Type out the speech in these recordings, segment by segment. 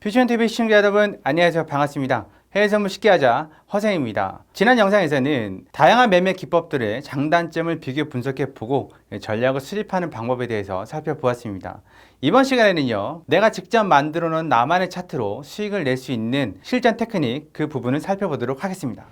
퓨전TV 시청자 여러분, 안녕하세요. 반갑습니다. 해외 선물 쉽게 하자 허생입니다. 지난 영상에서는 다양한 매매 기법들의 장단점을 비교 분석해 보고 전략을 수립하는 방법에 대해서 살펴보았습니다. 이번 시간에는요, 내가 직접 만들어 놓은 나만의 차트로 수익을 낼 수 있는 실전 테크닉 그 부분을 살펴보도록 하겠습니다.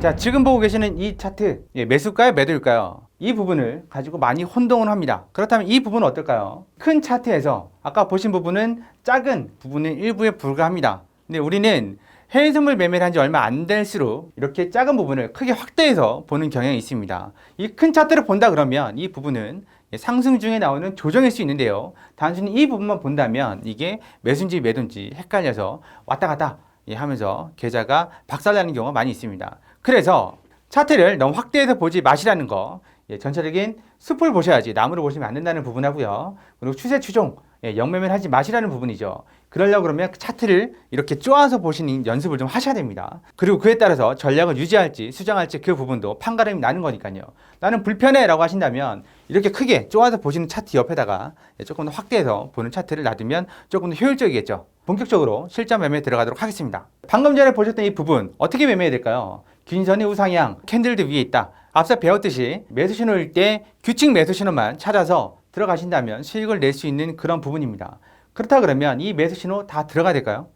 자, 지금 보고 계시는 이 차트, 매수일까요? 매도일까요? 이 부분을 가지고 많이 혼동을 합니다. 그렇다면 이 부분은 어떨까요? 큰 차트에서 아까 보신 부분은 작은 부분의 일부에 불과합니다. 근데 우리는 해외 선물 매매를 한 지 얼마 안 될수록 이렇게 작은 부분을 크게 확대해서 보는 경향이 있습니다. 이 큰 차트를 본다 그러면 이 부분은 상승 중에 나오는 조정일 수 있는데요. 단순히 이 부분만 본다면 이게 매수인지 매도인지 헷갈려서 왔다 갔다 하면서 계좌가 박살나는 경우가 많이 있습니다. 그래서 차트를 너무 확대해서 보지 마시라는 거, 전체적인 숲을 보셔야지 나무를 보시면 안 된다는 부분하고요. 그리고 추세 추종, 영매매를 하지 마시라는 부분이죠. 그러려고 그러면 차트를 이렇게 쪼아서 보시는 연습을 좀 하셔야 됩니다. 그리고 그에 따라서 전략을 유지할지 수정할지 그 부분도 판가름이 나는 거니까요. 나는 불편해 라고 하신다면 이렇게 크게 쪼아서 보시는 차트 옆에다가 조금 더 확대해서 보는 차트를 놔두면 조금 더 효율적이겠죠. 본격적으로 실전 매매에 들어가도록 하겠습니다. 방금 전에 보셨던 이 부분 어떻게 매매해야 될까요? 균선의 우상향, 캔들도 위에 있다. 앞서 배웠듯이 매수 신호일 때 규칙 매수 신호만 찾아서 들어가신다면 수익을 낼 수 있는 그런 부분입니다. 그렇다 그러면 이 매수 신호 다 들어가야 될까요?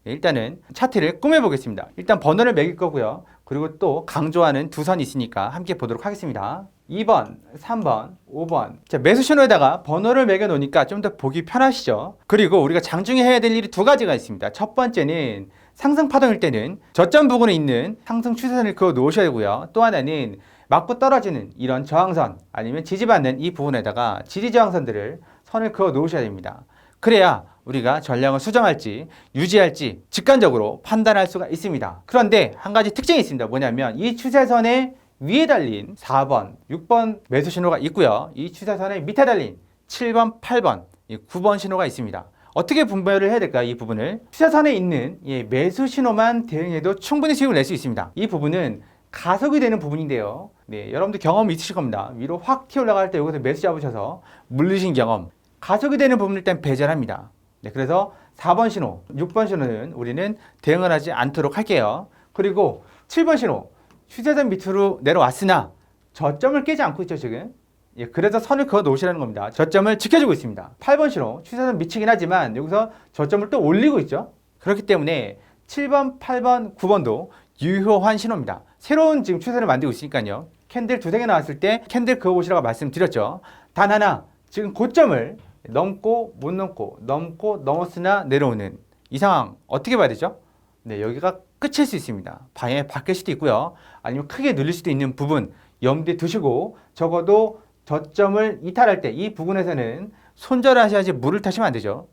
일단은 차트를 꾸며보겠습니다. 일단 번호를 매길 거고요. 그리고 또 강조하는 두 선이 있으니까 함께 보도록 하겠습니다. 2번, 3번, 5번. 자, 매수 신호에다가 번호를 매겨 놓으니까 좀 더 보기 편하시죠? 그리고 우리가 장중에 해야 될 일이 두 가지가 있습니다. 첫 번째는 상승 파동일 때는 저점 부근에 있는 상승 추세선을 그어 놓으셔야 되고요. 또 하나는 맞고 떨어지는 이런 저항선 아니면 지지받는 이 부분에다가 지지저항선들을 선을 그어 놓으셔야 됩니다. 그래야 우리가 전략을 수정할지 유지할지 직관적으로 판단할 수가 있습니다. 그런데 한 가지 특징이 있습니다. 뭐냐면 이 추세선의 위에 달린 4번, 6번 매수 신호가 있고요. 이 추세선의 밑에 달린 7번, 8번, 9번 신호가 있습니다. 어떻게 분별을 해야 될까요? 이 부분을 추세선에 있는 매수 신호만 대응해도 충분히 수익을 낼 수 있습니다. 이 부분은 가속이 되는 부분인데요. 여러분들 경험이 있으실 겁니다. 위로 확 튀어 올라갈 때 여기서 매수 잡으셔서 물리신 경험. 가속이 되는 부분을 일단 배제합니다. 그래서 4번 신호, 6번 신호는 우리는 대응을 하지 않도록 할게요. 그리고 7번 신호, 추세선 밑으로 내려왔으나 저점을 깨지 않고 있죠, 지금. 그래서 선을 그어 놓으시라는 겁니다. 저점을 지켜주고 있습니다. 8번 신호, 추세선 미치긴 하지만 여기서 저점을 또 올리고 있죠. 그렇기 때문에 7번, 8번, 9번도 유효한 신호입니다. 새로운 지금 추세를 만들고 있으니까요. 캔들 두세 개 나왔을 때 캔들 그어보시라고 말씀드렸죠. 단 하나, 지금 고점을 넘고 못 넘고 넘고 넘었으나 내려오는 이 상황 어떻게 봐야 되죠? 여기가 끝일 수 있습니다. 방향이 바뀔 수도 있고요. 아니면 크게 눌릴 수도 있는 부분 염두에 두시고 적어도 저점을 이탈할 때 이 부분에서는 손절을 하셔야지 물을 타시면 안 되죠.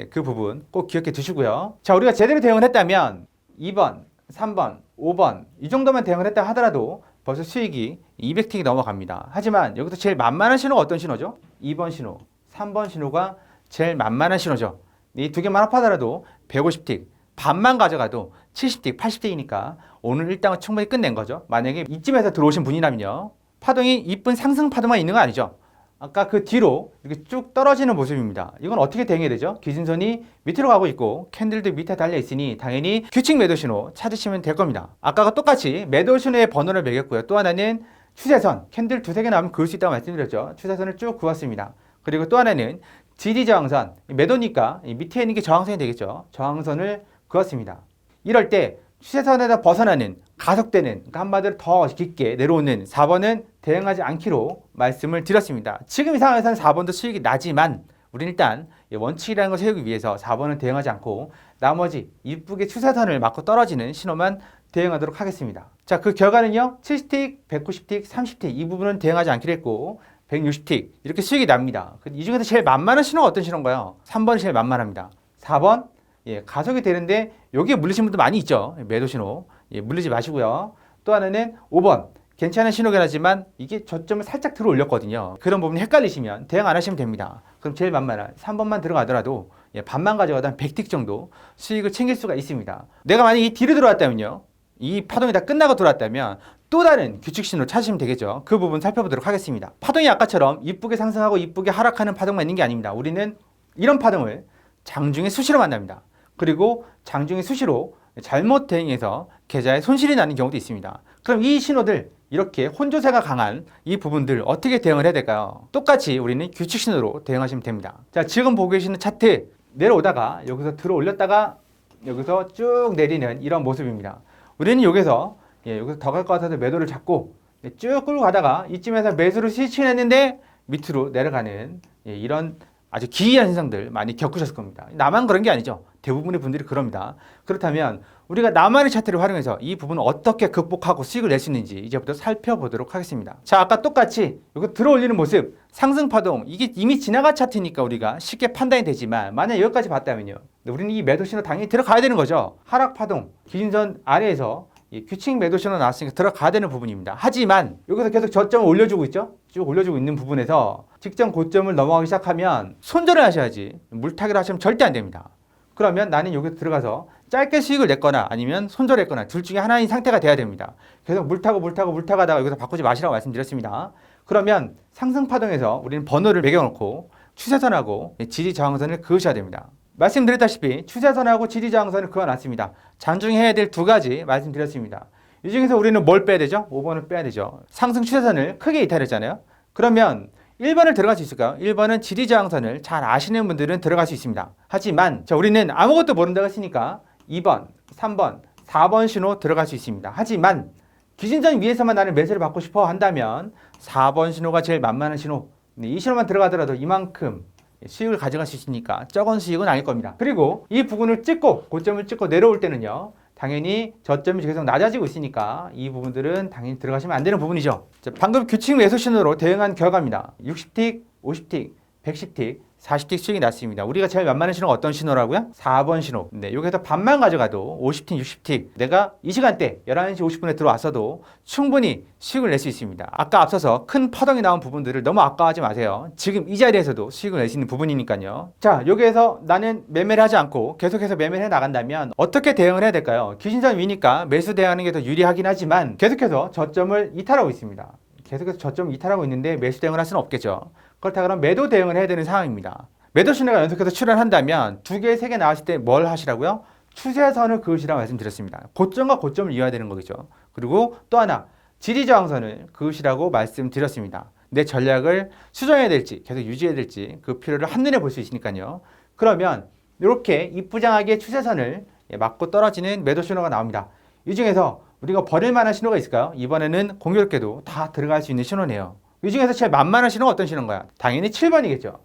그 부분 꼭 기억해 두시고요. 자, 우리가 제대로 대응을 했다면 2번, 3번, 5번 이 정도만 대응을 했다 하더라도 벌써 수익이 200틱이 넘어갑니다. 하지만 여기서 제일 만만한 신호가 어떤 신호죠? 2번 신호, 3번 신호가 제일 만만한 신호죠. 이 두 개만 합하더라도 150틱, 반만 가져가도 70틱, 80틱이니까 오늘 일당은 충분히 끝낸 거죠. 만약에 이쯤에서 들어오신 분이라면요. 파동이 이쁜 상승 파동만 있는 거 아니죠. 아까 그 뒤로 이렇게 쭉 떨어지는 모습입니다. 이건 어떻게 대응해야 되죠? 기준선이 밑으로 가고 있고 캔들도 밑에 달려 있으니 당연히 규칙 매도 신호 찾으시면 될 겁니다. 아까와 똑같이 매도 신호의 번호를 매겼고요. 또 하나는 추세선, 캔들 두세 개 나오면 그을 수 있다고 말씀드렸죠. 추세선을 쭉 그었습니다. 그리고 또 하나는 지지저항선, 매도니까 밑에 있는 게 저항선이 되겠죠. 저항선을 그었습니다. 이럴 때 추세선에다 벗어나는 가속되는, 그러니까 한마디로 더 깊게 내려오는 4번은 대응하지 않기로 말씀을 드렸습니다. 지금 이 상황에서는 4번도 수익이 나지만 우리는 일단 원칙이라는 걸 세우기 위해서 4번은 대응하지 않고 나머지 이쁘게 추세선을 맞고 떨어지는 신호만 대응하도록 하겠습니다. 자, 그 결과는요. 70틱, 190틱, 30틱 이 부분은 대응하지 않기로 했고 160틱 이렇게 수익이 납니다. 이 중에서 제일 만만한 신호가 어떤 신호인가요? 3번이 제일 만만합니다. 4번 가속이 되는데 여기에 물리신 분도 많이 있죠. 매도 신호 물리지 마시고요. 또 하나는 5번 괜찮은 신호긴 하지만 이게 저점을 살짝 들어 올렸거든요. 그런 부분이 헷갈리시면 대응 안 하시면 됩니다. 그럼 제일 만만한 3번만 들어가더라도 반만 가져가도 한 100틱 정도 수익을 챙길 수가 있습니다. 내가 만약에 이 뒤로 들어왔다면요. 이 파동이 다 끝나고 들어왔다면 또 다른 규칙 신호를 찾으시면 되겠죠. 그 부분 살펴보도록 하겠습니다. 파동이 아까처럼 이쁘게 상승하고 이쁘게 하락하는 파동만 있는 게 아닙니다. 우리는 이런 파동을 장중에 수시로 만납니다. 그리고 장중에 수시로 잘못 대응해서 계좌에 손실이 나는 경우도 있습니다. 그럼 이 신호들, 이렇게 혼조세가 강한 이 부분들 어떻게 대응을 해야 될까요? 똑같이 우리는 규칙 신호로 대응하시면 됩니다. 자, 지금 보고 계시는 차트 내려오다가 여기서 들어 올렸다가 여기서 쭉 내리는 이런 모습입니다. 우리는 여기서 더 갈 것 같아서 매도를 잡고 쭉 끌고 가다가 이쯤에서 매수를 스위칭했는데 밑으로 내려가는 이런 아주 기이한 현상들 많이 겪으셨을 겁니다. 나만 그런 게 아니죠. 대부분의 분들이 그럽니다. 그렇다면 우리가 나만의 차트를 활용해서 이 부분을 어떻게 극복하고 수익을 낼 수 있는지 이제부터 살펴보도록 하겠습니다. 자, 아까 똑같이 여기 들어올리는 모습, 상승 파동, 이게 이미 지나간 차트니까 우리가 쉽게 판단이 되지만 만약 여기까지 봤다면요, 우리는 이 매도 신호 당연히 들어가야 되는 거죠. 하락 파동, 기준선 아래에서 규칙 매도 신호 나왔으니까 들어가야 되는 부분입니다. 하지만 여기서 계속 저점을 올려주고 있죠. 쭉 올려주고 있는 부분에서 직전 고점을 넘어가기 시작하면 손절을 하셔야지, 물타기를 하시면 절대 안 됩니다. 그러면 나는 여기서 들어가서 짧게 수익을 냈거나 아니면 손절했거나 둘 중에 하나인 상태가 돼야 됩니다. 계속 물타가다가 여기서 바꾸지 마시라고 말씀드렸습니다. 그러면 상승 파동에서 우리는 번호를 매겨놓고 추세선하고 지지 저항선을 그으셔야 됩니다. 말씀드렸다시피 추세선하고 지지 저항선을 그어놨습니다. 장중에 해야 될 두 가지 말씀드렸습니다. 이 중에서 우리는 뭘 빼야 되죠? 5번을 빼야 되죠. 상승 추세선을 크게 이탈했잖아요. 그러면 1번을 들어갈 수 있을까요? 1번은 지지 저항선을 잘 아시는 분들은 들어갈 수 있습니다. 하지만 우리는 아무것도 모른다고 했으니까 2번, 3번, 4번 신호 들어갈 수 있습니다. 하지만 기준선 위에서만 나는 매수를 받고 싶어 한다면 4번 신호가 제일 만만한 신호. 이 신호만 들어가더라도 이만큼 수익을 가져갈 수 있으니까 적은 수익은 아닐 겁니다. 그리고 이 부분을 찍고 고점을 찍고 내려올 때는요, 당연히 저점이 계속 낮아지고 있으니까 이 부분들은 당연히 들어가시면 안 되는 부분이죠. 자, 방금 규칙 매수 신호로 대응한 결과입니다. 60틱, 50틱, 110틱, 40틱 수익이 났습니다. 우리가 제일 만만한 신호가 어떤 신호라고요? 4번 신호. 네, 여기서 반만 가져가도 50틱, 60틱 내가 이 시간대 11시 50분에 들어왔어도 충분히 수익을 낼 수 있습니다. 아까 앞서서 큰 파동이 나온 부분들을 너무 아까워하지 마세요. 지금 이 자리에서도 수익을 낼 수 있는 부분이니까요. 자, 여기에서 나는 매매를 하지 않고 계속해서 매매를 해 나간다면 어떻게 대응을 해야 될까요? 기준선 위니까 매수 대응하는 게 더 유리하긴 하지만 계속해서 저점을 이탈하고 있습니다. 계속해서 저점을 이탈하고 있는데 매수 대응을 할 수는 없겠죠. 그렇다 그러면 매도 대응을 해야 되는 상황입니다. 매도 신호가 연속해서 출현한다면 2개, 3개 나왔을 때 뭘 하시라고요? 추세선을 그으시라고 말씀드렸습니다. 고점과 고점을 이어야 되는 거겠죠. 그리고 또 하나, 지지 저항선을 그으시라고 말씀드렸습니다. 내 전략을 수정해야 될지 계속 유지해야 될지 그 필요를 한눈에 볼 수 있으니까요. 그러면 이렇게 이쁘장하게 추세선을 맞고 떨어지는 매도 신호가 나옵니다. 이 중에서 우리가 버릴 만한 신호가 있을까요? 이번에는 공교롭게도 다 들어갈 수 있는 신호네요. 이 중에서 제일 만만한 신호가 어떤 신호인가요? 당연히 7번이겠죠.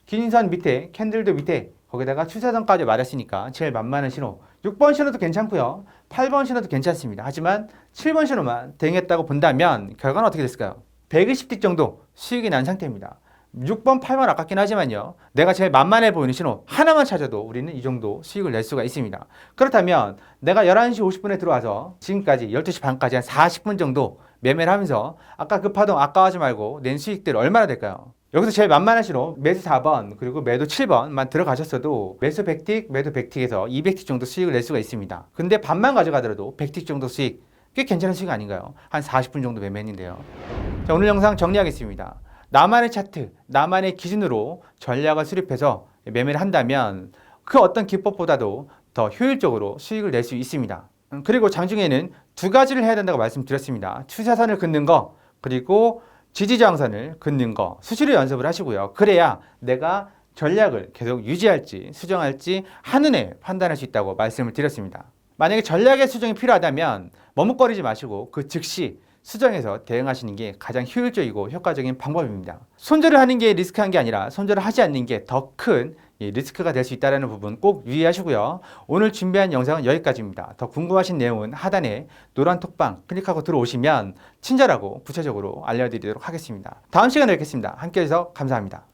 기준선 밑에, 캔들도 밑에, 거기다가 추세선까지 말했으니까 제일 만만한 신호. 6번 신호도 괜찮고요. 8번 신호도 괜찮습니다. 하지만 7번 신호만 대응했다고 본다면 결과는 어떻게 됐을까요? 120틱 정도 수익이 난 상태입니다. 6번, 8번 아깝긴 하지만요, 내가 제일 만만해 보이는 신호 하나만 찾아도 우리는 이 정도 수익을 낼 수가 있습니다. 그렇다면 내가 11시 50분에 들어와서 지금까지 12시 반까지 한 40분 정도 매매를 하면서 아까 그 파동 아까워하지 말고 낸 수익들 얼마나 될까요? 여기서 제일 만만한 신호 매수 4번 그리고 매도 7번만 들어가셨어도 매수 100틱, 매도 100틱에서 200틱 정도 수익을 낼 수가 있습니다. 근데 반만 가져가더라도 100틱 정도 수익, 꽤 괜찮은 수익 아닌가요? 한 40분 정도 매매했는데요. 자, 오늘 영상 정리하겠습니다. 나만의 차트, 나만의 기준으로 전략을 수립해서 매매를 한다면 그 어떤 기법보다도 더 효율적으로 수익을 낼 수 있습니다. 그리고 장중에는 두 가지를 해야 된다고 말씀드렸습니다. 추세선을 긋는 거, 그리고 지지저항선을 긋는 거 수시로 연습을 하시고요. 그래야 내가 전략을 계속 유지할지 수정할지 한눈에 판단할 수 있다고 말씀을 드렸습니다. 만약에 전략의 수정이 필요하다면 머뭇거리지 마시고 그 즉시 수정해서 대응하시는 게 가장 효율적이고 효과적인 방법입니다. 손절을 하는 게 리스크한 게 아니라 손절을 하지 않는 게 더 큰 리스크가 될 수 있다는 부분 꼭 유의하시고요. 오늘 준비한 영상은 여기까지입니다. 더 궁금하신 내용은 하단에 노란 톡방 클릭하고 들어오시면 친절하고 구체적으로 알려드리도록 하겠습니다. 다음 시간에 뵙겠습니다. 함께 해주셔서 감사합니다.